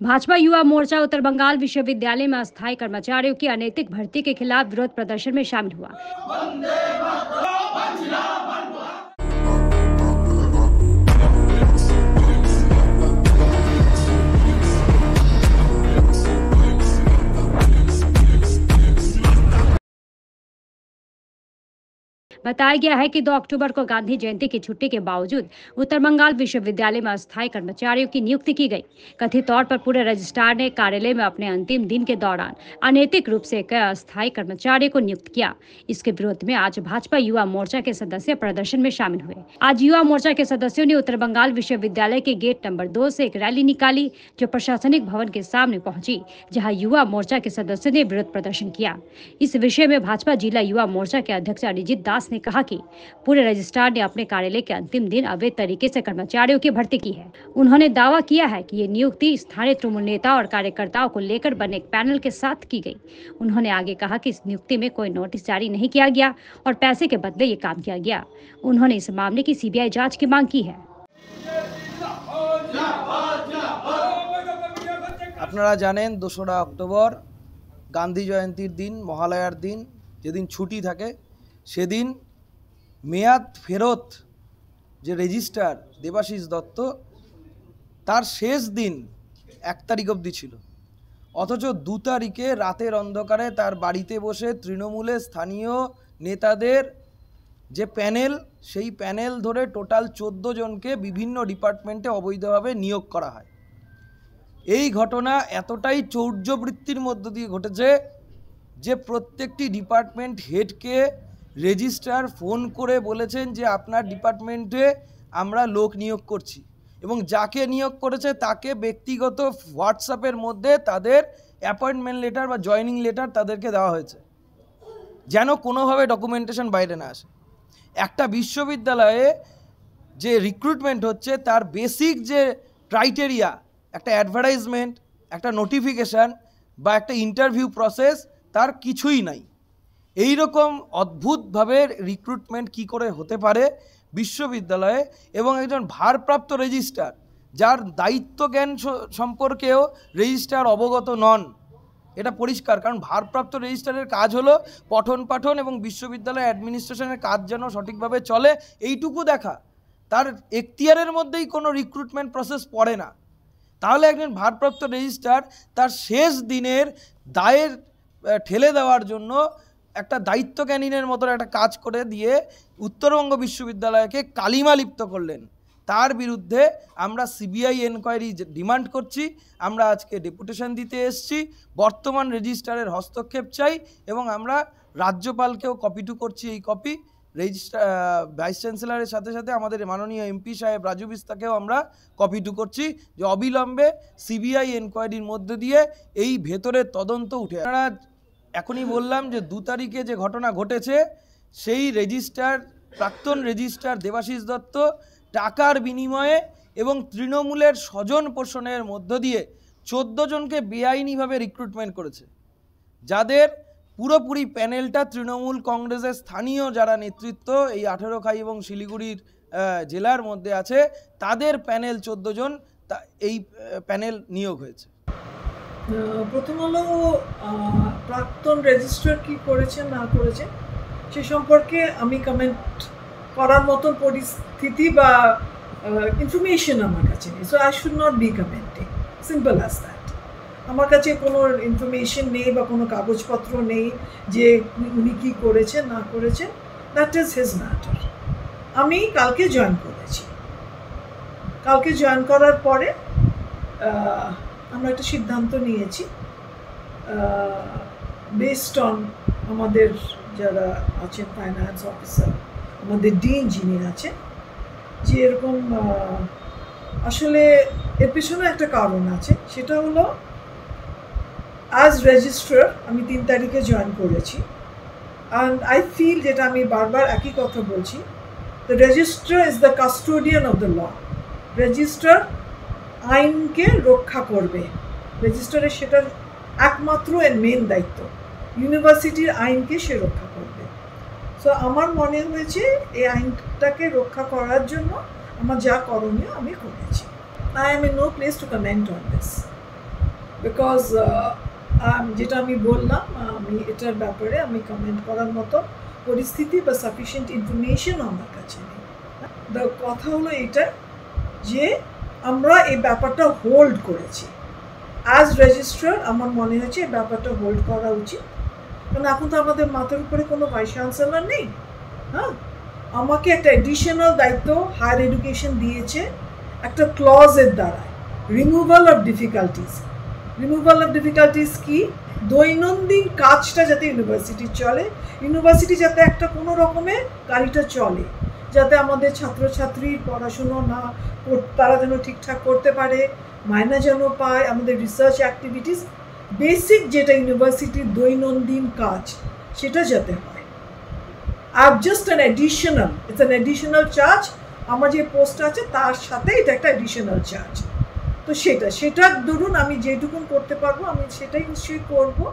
भाजपा युवा मोर्चा उत्तर बंगाल विश्वविद्यालय में अस्थायी कर्मचारियों की अनैतिक भर्ती के खिलाफ विरोध प्रदर्शन में शामिल हुआ। बताया गया है कि 2 अक्टूबर को गांधी जयंती की छुट्टी के बावजूद उत्तर बंगाल विश्वविद्यालय में अस्थायी कर्मचारियों की नियुक्ति की गई। कथित तौर पर पूरे रजिस्ट्रार ने कार्यालय में अपने अंतिम दिन के दौरान अनैतिक रूप से कई अस्थायी कर्मचारियों को नियुक्त किया। इसके विरोध में आज भाजपा युवा मोर्चा के सदस्य प्रदर्शन में शामिल हुए। आज युवा मोर्चा के सदस्यों ने उत्तर बंगाल विश्वविद्यालय के गेट नंबर 2 से एक रैली निकाली, जो प्रशासनिक भवन के सामने पहुंची, जहां युवा मोर्चा के सदस्यों ने विरोध प्रदर्शन किया। इस विषय में भाजपा जिला युवा मोर्चा के अध्यक्ष अरिजीत दास ने कहा कि पूरे रजिस्ट्रार ने अपने कार्यालय के अंतिम दिन अवैध तरीके से कर्मचारियों की भर्ती की है। उन्होंने दावा किया है कि ये नियुक्ति स्थानीय तृणमूल नेता और कार्यकर्ताओं को लेकर बने एक पैनल के साथ की गई। उन्होंने आगे कहा कि इस नियुक्ति में कोई नोटिस जारी नहीं किया गया और पैसे के बदले ये काम किया गया। उन्होंने इस मामले की सीबीआई जांच की मांग की है। আপনারা জানেন 2রা অক্টোবর গান্ধী জয়ন্তীর দিন, মহালয়ার দিন, যেদিন ছুটি থাকে সেদিন মেয়াদ ফেরত যে রেজিস্ট্রার দেবাশিস দত্ত, তার শেষ দিন 1 তারিখ অবধি ছিল। অথচ 2 তারিখে রাতের অন্ধকারে তার বাড়িতে বসে তৃণমূলের স্থানীয় নেতাদের যে প্যানেল, সেই প্যানেল ধরে টোটাল 14 জনকে বিভিন্ন ডিপার্টমেন্টে অবৈধভাবে নিয়োগ করা হয়। এই ঘটনা এতটাই চৌর্যবৃত্তির মধ্য দিয়ে ঘটেছে যে প্রত্যেকটি ডিপার্টমেন্ট হেডকে রেজিস্ট্রার ফোন করে বলেছেন যে আপনার ডিপার্টমেন্টে আমরা লোক নিয়োগ করছি, এবং যাকে নিয়োগ করেছে তাকে ব্যক্তিগত হোয়াটসঅ্যাপের মধ্যে তাদের অ্যাপয়েন্টমেন্ট লেটার বা জয়নিং লেটার তাদেরকে দেওয়া হয়েছে, যেন কোনোভাবে ডকুমেন্টেশন বাইরে না আসে। একটা বিশ্ববিদ্যালয়ে যে রিক্রুটমেন্ট হচ্ছে তার বেসিক যে ক্রাইটেরিয়া, একটা অ্যাডভার্টাইজমেন্ট, একটা নোটিফিকেশান বা একটা ইন্টারভিউ প্রসেস, তার কিছুই নাই। এই রকম অদ্ভুতভাবে রিক্রুটমেন্ট কি করে হতে পারে বিশ্ববিদ্যালয়ে, এবং একজন ভারপ্রাপ্ত রেজিস্ট্রার যার দায়িত্ব জ্ঞান সম্পর্কেও রেজিস্ট্রার অবগত নন, এটা পরিষ্কার। কারণ ভারপ্রাপ্ত রেজিস্ট্রারের কাজ হলো পঠন পাঠন এবং বিশ্ববিদ্যালয় অ্যাডমিনিস্ট্রেশনের কাজ যেন সঠিকভাবে চলে এইটুকু দেখা। তার এখতিয়ারের মধ্যেই কোনো রিক্রুটমেন্ট প্রসেস পড়ে না। তাহলে একজন ভারপ্রাপ্ত রেজিস্ট্রার তার শেষ দিনের দায়ের ঠেলে দেওয়ার জন্য একটা দায়িত্বজ্ঞানীনের মতো একটা কাজ করে দিয়ে উত্তরবঙ্গ বিশ্ববিদ্যালয়কে কালিমা লিপ্ত করলেন। তার বিরুদ্ধে আমরা সিবিআই এনকোয়ারি ডিমান্ড করছি। আমরা আজকে ডেপুটেশন দিতে এসেছি। বর্তমান রেজিস্ট্রারের হস্তক্ষেপ চাই, এবং আমরা রাজ্যপালকেও কপি টু করছি। এই কপি ভাইস চ্যান্সেলরের সাথে সাথে আমাদের মাননীয় এমপি সাহেব রাজু বিস্তাকেও আমরা কপি টু করছি যে অবিলম্বে সিবিআই এনকোয়ারির মধ্যে দিয়ে এই ভেতরের তদন্ত উঠে। আমরা এখনই বললাম যে 2 তারিখে যে ঘটনা ঘটেছে, সেই রেজিস্ট্রার, প্রাক্তন রেজিস্ট্রার দেবাশিস দত্ত টাকার বিনিময়ে এবং তৃণমূলের স্বজন পোষণের মধ্য দিয়ে 14 জনকে বেআইনিভাবে রিক্রুটমেন্ট করেছে, যাদের পুরোপুরি প্যানেলটা তৃণমূল কংগ্রেসের স্থানীয় যারা নেতৃত্ব এই 18 খাই এবং শিলিগুড়ির জেলার মধ্যে আছে, তাদের প্যানেল 14 জন এই প্যানেল নিয়োগ হয়েছে। প্রথম হলো প্রাক্তন রেজিস্ট্রার কি করেছেন না করেছেন সে সম্পর্কে আমি কমেন্ট করার মতন পরিস্থিতি বা ইনফরমেশন আমার কাছে নেই। So I should not be commenting, simple as that. আমার কাছে কোনো ইনফরমেশন নেই বা কোনো কাগজপত্র নেই যে উনি কী করেছেন না করেছেন। That is his matter. আমি কালকে জয়েন করেছি। কালকে জয়েন করার পরে আমরা একটা সিদ্ধান্ত নিয়েছি বেসড অন আমাদের যারা আছেন ফাইন্যান্স অফিসার, আমাদের ডিন যিনি আছেন, যে এরকম আসলে এর পেছনে একটা কারণ আছে। সেটা হলো অ্যাজ রেজিস্ট্রার আমি 3 তারিখে জয়েন করেছি, অ্যান্ড আই ফিল, যেটা আমি বারবার একই কথা বলছি, the registrar is the custodian of the law. Registrar আইনকে রক্ষা করবে। রেজিস্ট্রারের সেটা একমাত্র এর মেন দায়িত্ব। ইউনিভার্সিটির আইনকে সে রক্ষা করবে। সো আমার মনে হয়েছে এই আইনটাকে রক্ষা করার জন্য আমার যা করণীয় আমি করেছি। I am in no place to comment on this. Because যেটা আমি বললাম, আমি এটার ব্যাপারে আমি কমেন্ট করার মতো পরিস্থিতি বা সাফিসিয়েন্ট ইনফরমেশন আমার কাছে নেই। কথা হলো এটা যে আমরা এই ব্যাপারটা হোল্ড করেছি। অ্যাজ রেজিস্ট্রার আমার মনে হচ্ছে এই ব্যাপারটা হোল্ড করা উচিত, কারণ এখন তো আমাদের মাথার উপরে কোনো ভাইস চ্যান্সেলর নেই। হ্যাঁ, আমাকে একটা এডিশনাল দায়িত্ব হায়ার এডুকেশন দিয়েছে একটা ক্লজের দ্বারা, removal of difficulties. Removal of difficulties কি? দৈনন্দিন কাজটা যাতে ইউনিভার্সিটি চলে, ইউনিভার্সিটি যাতে একটা কোনো রকমের গাড়িটা চলে, যাতে আমাদের ছাত্রছাত্রীর পড়াশুনো না তারা যেন ঠিকঠাক করতে পারে, মাইনা যেন পায়, আমাদের রিসার্চ অ্যাক্টিভিটিস, বেসিক যেটা ইউনিভার্সিটির দৈনন্দিন কাজ সেটা যাতে হয়। আর just an additional, it's an additional charge. আমার যে পোস্ট আছে তার সাথে এটা একটা অ্যাডিশনাল চার্জ। তো সেটা ধরুন আমি যেটুকুন করতে পারবো আমি সেটাই নিশ্চয়ই করবো।